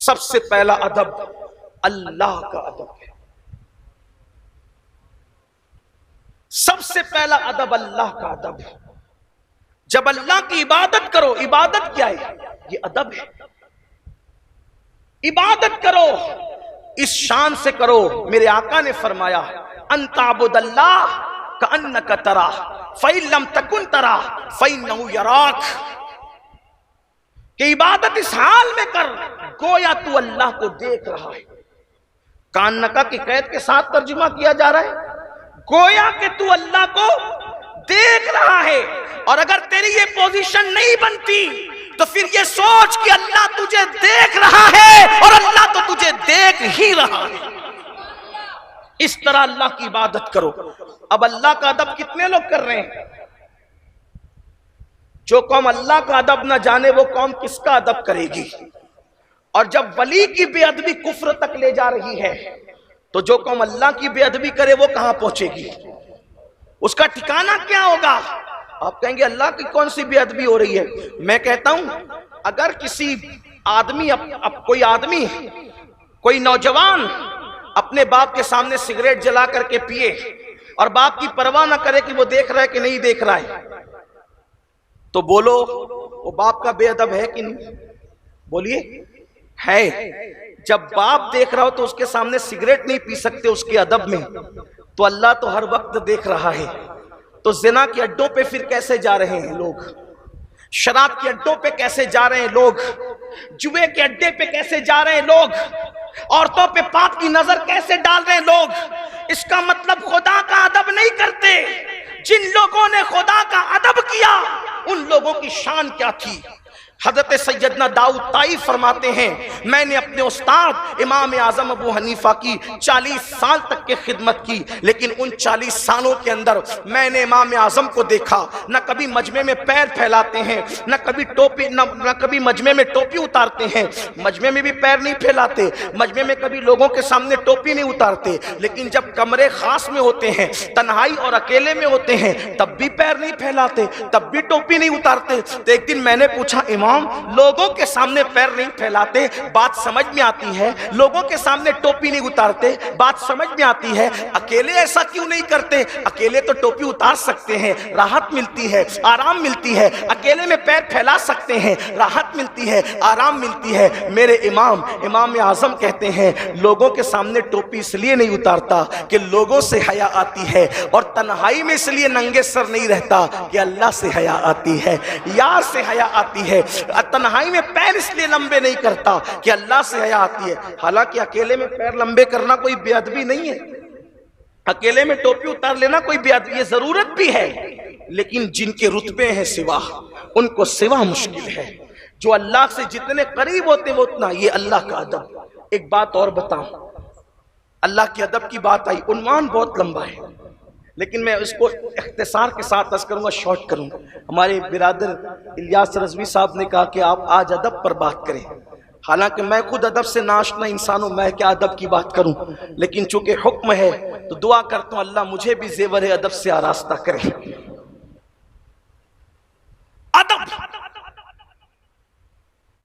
सबसे पहला अदब अल्लाह का अदब है। सबसे पहला अदब अल्लाह का अदब है। जब अल्लाह की इबादत करो, इबादत क्या है? ये अदब है। इबादत करो, इस शान से करो। मेरे आका ने फरमाया अंताबुदल्लाह का अन्नका तरा फ़इन लम तकुन तरा फ़इन्नहु यराक। कि इबादत इस हाल में कर गोया तू अल्लाह को देख रहा है। कान्नका की कैद के साथ तर्जुमा किया जा रहा है, गोया कि तू अल्लाह को देख रहा है। और अगर तेरी ये पोजीशन नहीं बनती तो फिर ये सोच कि अल्लाह तुझे देख रहा है और अल्लाह तो तुझे देख ही रहा है। इस तरह अल्लाह की इबादत करो। अब अल्लाह का अदब कितने लोग कर रहे हैं? जो कौम अल्लाह का अदब ना जाने वो कौम किसका अदब करेगी? और जब वली की बेअदबी कुफ्र तक ले जा रही है तो जो कौम अल्लाह की बेअदबी करे वो कहां पहुंचेगी? उसका ठिकाना क्या होगा? आप कहेंगे अल्लाह की कौन सी बेअदबी हो रही है? मैं कहता हूं अगर किसी आदमी कोई आदमी कोई नौजवान अपने बाप के सामने सिगरेट जला करके पिए और बाप की परवाह ना करे कि वो देख रहा है कि नहीं देख रहा है, तो बोलो वो बाप का बेअदब है कि नहीं? बोलिए है। जब बाप देख रहा हो तो उसके सामने सिगरेट नहीं पी सकते उसके अदब में, तो अल्लाह तो हर वक्त देख रहा है। तो जिना के अड्डों पे फिर कैसे जा रहे हैं लोग? शराब के अड्डों पे कैसे जा रहे हैं लोग? जुए के अड्डे पे कैसे जा रहे हैं लोग? औरतों पे पाप की नजर कैसे डाल रहे हैं लोग? इसका मतलब खुदा का अदब नहीं करते। जिन लोगों ने खुदा का अदब किया उन लोगों की शान क्या थी? हजरत सैयदना दाऊद ताई फरमाते हैं मैंने अपने उस्ताद इमाम आजम अबू हनीफा की 40 साल तक की खिदमत की, लेकिन उन 40 सालों के अंदर मैंने इमाम आजम को देखा न कभी मजमे में पैर फैलाते हैं, न कभी टोपी न कभी मजमे में टोपी उतारते हैं। मजमे में भी पैर नहीं फैलाते, मजमे में कभी लोगों के सामने टोपी नहीं उतारते, लेकिन जब कमरे खास में होते हैं, तन्हाई और अकेले में होते हैं, तब भी पैर नहीं फैलाते, तब भी टोपी नहीं उतारते। तो एक दिन मैंने पूछा इमाम लोगों के सामने पैर नहीं फैलाते, बात समझ में आती है, लोगों के सामने टोपी नहीं उतारते, बात समझ में आती है, अकेले ऐसा क्यों नहीं करते? अकेले तो टोपी उतार सकते हैं, राहत मिलती है, आराम मिलती है। अकेले में पैर फैला सकते हैं, राहत मिलती है, आराम मिलती है। मेरे इमाम आजम कहते हैं लोगों के सामने टोपी इसलिए नहीं उतारता कि लोगों से हया आती है, और तन्हाई में इसलिए नंगे सर नहीं रहता कि अल्लाह से हया आती है, यार से हया आती है। तन्हाई में पैर इसलिए लंबे नहीं करता कि अल्लाह से हया आती है। हालांकि अकेले में पैर लंबे करना कोई बेअदबी नहीं है, अकेले में टोपी उतार लेना कोई बेअदबी, ये जरूरत भी है, लेकिन जिनके रुतबे हैं सिवा उनको सिवा मुश्किल है। जो अल्लाह से जितने करीब होते हैं वो उतना, ये अल्लाह का अदब। एक बात और बताऊं, अल्लाह के अदब की बात आई, उन्वान बहुत लंबा है लेकिन मैं इसको इख्तिसार के साथ अर्ज करूंगा, शॉर्ट करूंगा। हमारे बिरादर इलियास रज़वी साहब ने कहा कि आप आज अदब पर बात करें। हालांकि मैं खुद अदब से नाशना इंसान हूं, मैं क्या अदब की बात करूं, लेकिन चूंकि हुक्म है तो दुआ करता हूं अल्लाह मुझे भी ज़ेवर अदब से आरास्ता करे।